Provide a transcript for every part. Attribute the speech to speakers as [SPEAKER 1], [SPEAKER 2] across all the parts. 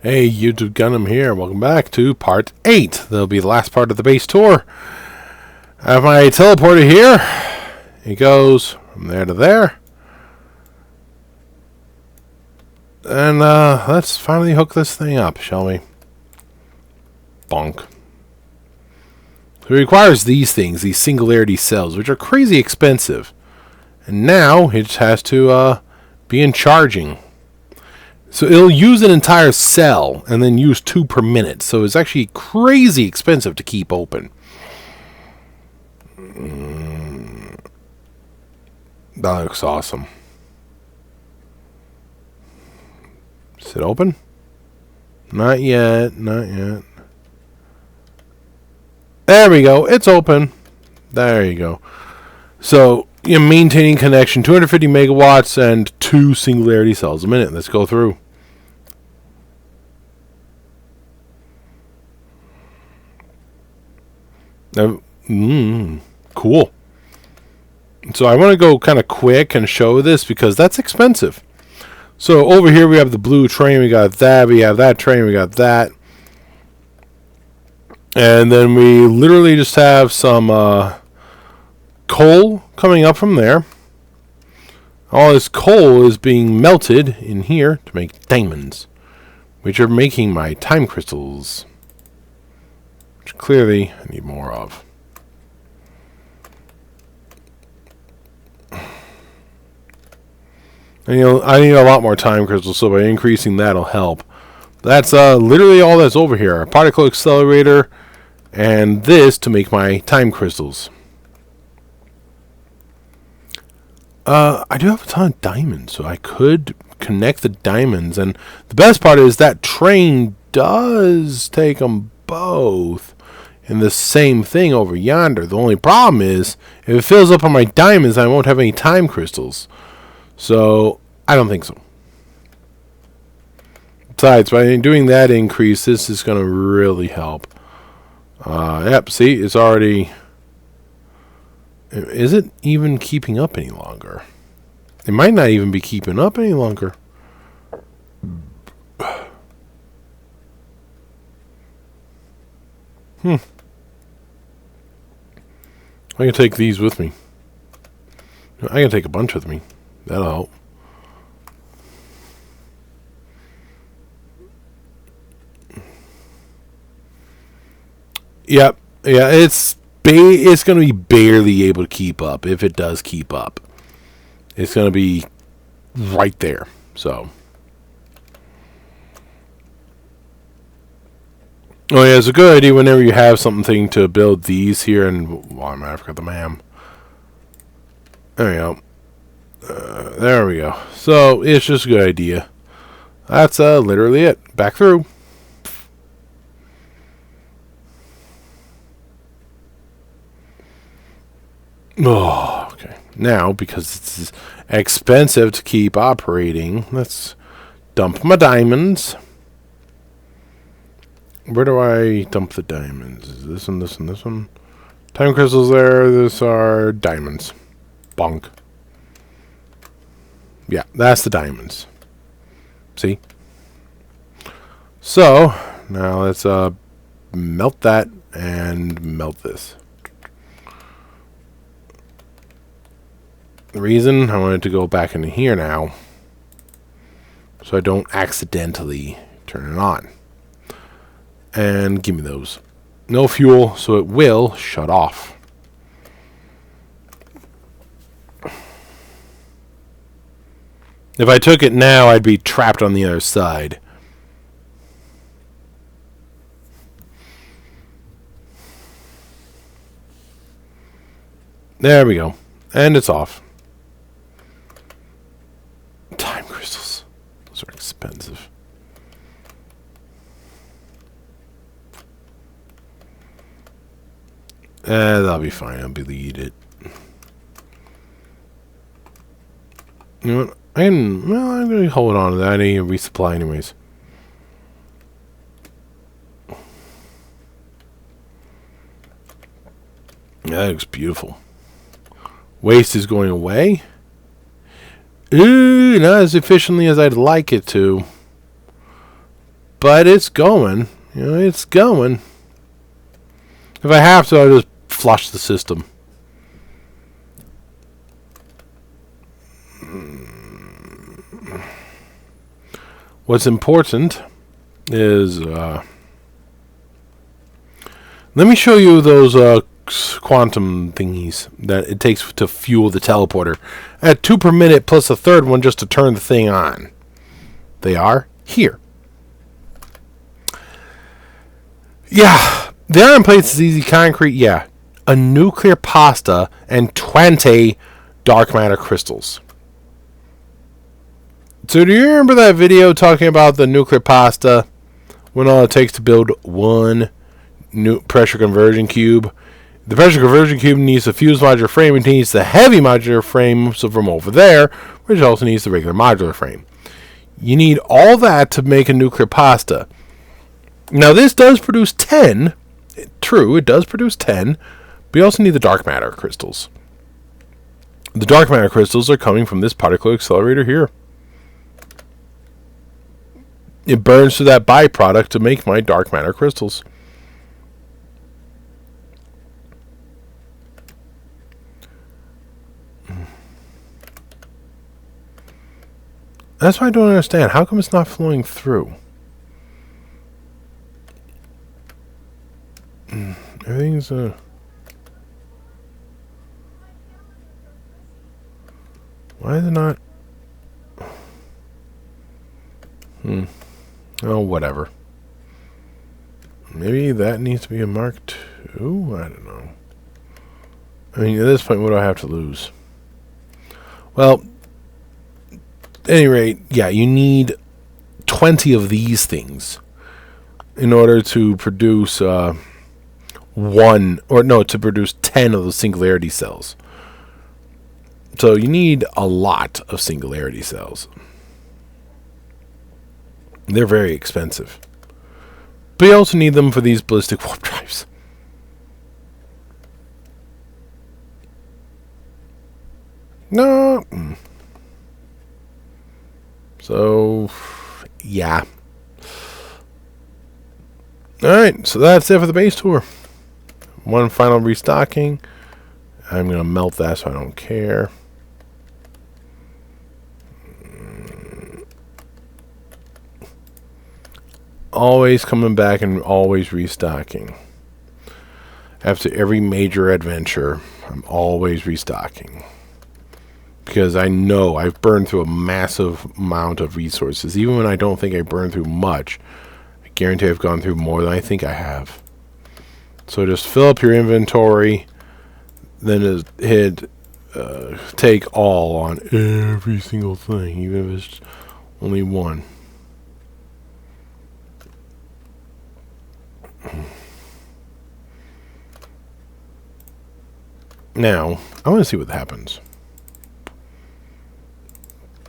[SPEAKER 1] Hey, YouTube Gundam here. Welcome back to part 8. That'll be the last part of the base tour. I have my teleporter here. It goes from there to there. And let's finally hook this thing up, shall we? Bonk. So it requires these things, these singularity cells, which are crazy expensive. And now it just has to be in charging. So it'll use an entire cell and then use 2 per minute. So it's actually crazy expensive to keep open. That looks awesome. Is it open? Not yet. Not yet. There we go. It's open. There you go. So you're maintaining connection, 250 megawatts and 2 singularity cells a minute. Let's go through. Cool. So I want to go kind of quick and show this because that's expensive. So over here we have the blue train. We got that. We have that train. We got that. And then we literally just have some coal coming up from there. All this coal is being melted in here to make diamonds, which are making my time crystals, which clearly I need more of. And I need a lot more time crystals, so by increasing that'll help. That's literally all that's over here. A particle accelerator and this to make my time crystals. I do have a ton of diamonds, so I could connect the diamonds. And the best part is that train does take them both in the same thing over yonder. The only problem is, if it fills up on my diamonds, I won't have any time crystals. So, I don't think so. Besides, by doing that increase, this is going to really help. Yep, see, it's already... Is it even keeping up any longer? It might not even be keeping up any longer. I can take these with me. I can take a bunch with me. That'll help. Yep. Yeah, it's going to be barely able to keep up, if it does keep up. It's going to be right there. So. Oh yeah, it's a good idea whenever you have something to build these here, and I forgot the MAM. There we go. There we go. So it's just a good idea. That's literally it. Back through. Oh, okay. Now, because it's expensive to keep operating, let's dump my diamonds. Where do I dump the diamonds? Is this one, this one, this one? Time crystals there. These are diamonds. Bonk. Yeah, that's the diamonds. See? So, now let's melt that and melt this. The reason I wanted to go back into here now, so I don't accidentally turn it on. And give me those. No fuel, so it will shut off. If I took it now, I'd be trapped on the other side. There we go. And it's off. Time crystals. Those are expensive. That'll be fine. I'll delete it. You know what? I'm going to hold on to that. I need to resupply anyways. Yeah, that looks beautiful. Waste is going away. Ooh, not as efficiently as I'd like it to. But it's going. You know, it's going. If I have to, I'll just flush the system. What's important is... let me show you those quantum thingies that it takes to fuel the teleporter. At 2 per minute plus a third one just to turn the thing on. They are here. Yeah, the iron plates is easy concrete. Yeah, a nuclear pasta and 20 dark matter crystals. So do you remember that video talking about the nuclear pasta? When all it takes to build one new pressure conversion cube. The pressure conversion cube needs a fused modular frame. It needs the heavy modular frame from over there, which also needs the regular modular frame. You need all that to make a nuclear pasta. Now this does produce 10. True, it does produce 10. But you also need the dark matter crystals. The dark matter crystals are coming from this particle accelerator here. It burns through that byproduct to make my dark matter crystals. That's why I don't understand. How come it's not flowing through? Everything's why is it not? Oh, whatever. Maybe that needs to be a Mark II? I don't know. I mean, at this point, what do I have to lose? Well, at any rate, yeah, you need 20 of these things in order to produce to produce 10 of the singularity cells. So you need a lot of singularity cells. They're very expensive. But you also need them for these ballistic warp drives. No. So, yeah. Alright, so that's it for the base tour. One final restocking. I'm going to melt that so I don't care. Always coming back and always restocking. After every major adventure, I'm always restocking. Because I know I've burned through a massive amount of resources. Even when I don't think I burned through much, I guarantee I've gone through more than I think I have. So just fill up your inventory, then hit take all on every single thing, even if it's only one. Now, I want to see what happens.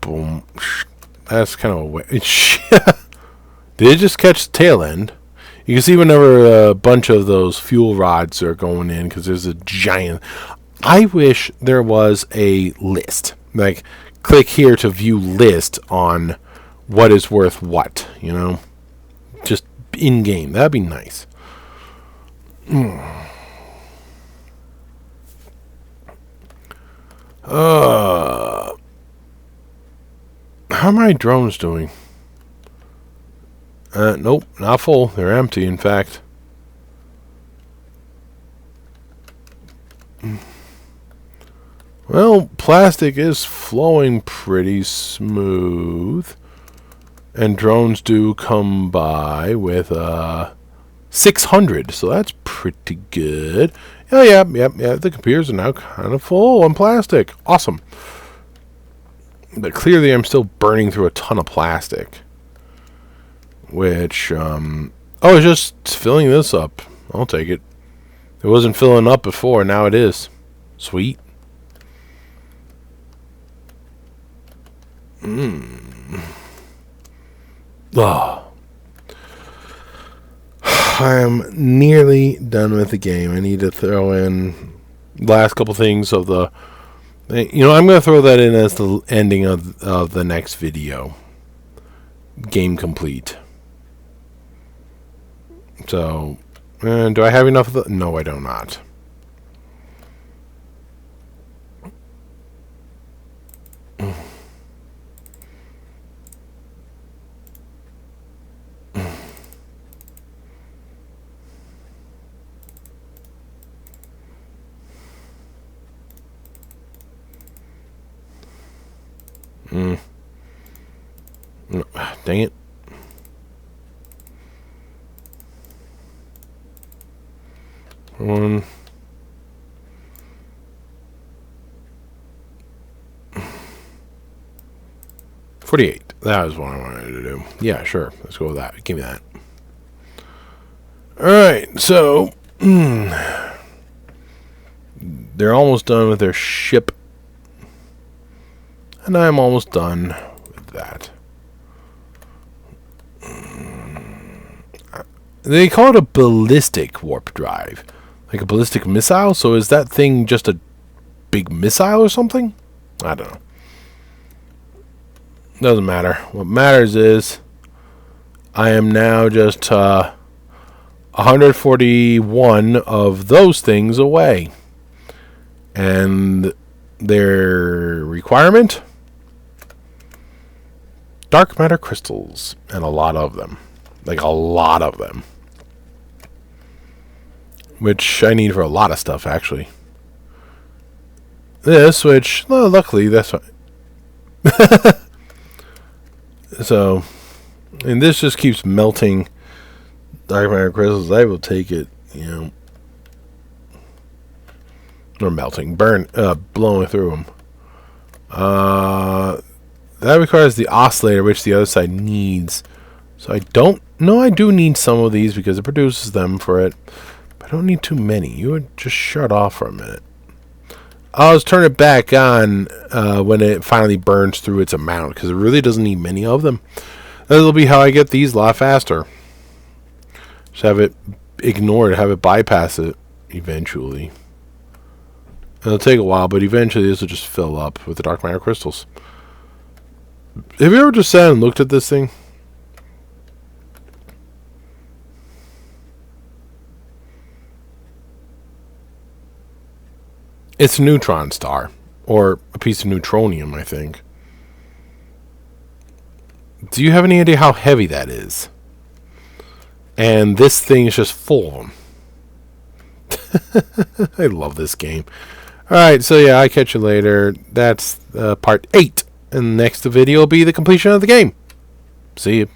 [SPEAKER 1] Boom. That's kind of a way. Did it just catch the tail end? You can see whenever a bunch of those fuel rods are going in, because there's a giant... I wish there was a list. Like, click here to view list on what is worth what, you know? Just in-game. That'd be nice. How are my drones doing? Nope, not full. They're empty, in fact. Well, plastic is flowing pretty smooth. And drones do come by with 600, so that's pretty good. Oh, yeah, the computers are now kind of full on plastic. Awesome. But clearly I'm still burning through a ton of plastic. Which, it's just filling this up. I'll take it. It wasn't filling up before, now it is. Sweet. Oh. I am nearly done with the game. I need to throw in the last couple things of the... You know, I'm going to throw that in as the ending of the next video. Game complete. So, do I have enough of the... No, I do not. No, dang it. One. $48. That was what I wanted to do. Yeah, sure. Let's go with that. Give me that. Alright, so they're almost done with their ship. And I'm almost done with that. They call it a ballistic warp drive. Like a ballistic missile? So is that thing just a big missile or something? I don't know. Doesn't matter. What matters is I am now just 141 of those things away. And their requirement? Dark matter crystals. And a lot of them. Like a lot of them. Which I need for a lot of stuff, actually. This, which, well, luckily, that's fine. So, and this just keeps melting dark matter crystals. I will take it, you know. Or melting, blowing through them. That requires the oscillator, which the other side needs. So I don't know. I do need some of these because it produces them for it. But I don't need too many. You would just shut off for a minute. I'll just turn it back on when it finally burns through its amount, because it really doesn't need many of them. That'll be how I get these a lot faster. Just have it ignored, have it bypass it eventually. It'll take a while, but eventually this will just fill up with the dark matter crystals. Have you ever just sat and looked at this thing? It's a neutron star, or a piece of neutronium, I think. Do you have any idea how heavy that is? And this thing is just full of them. I love this game. Alright, so yeah, I'll catch you later. That's part 8. And the next video will be the completion of the game. See you.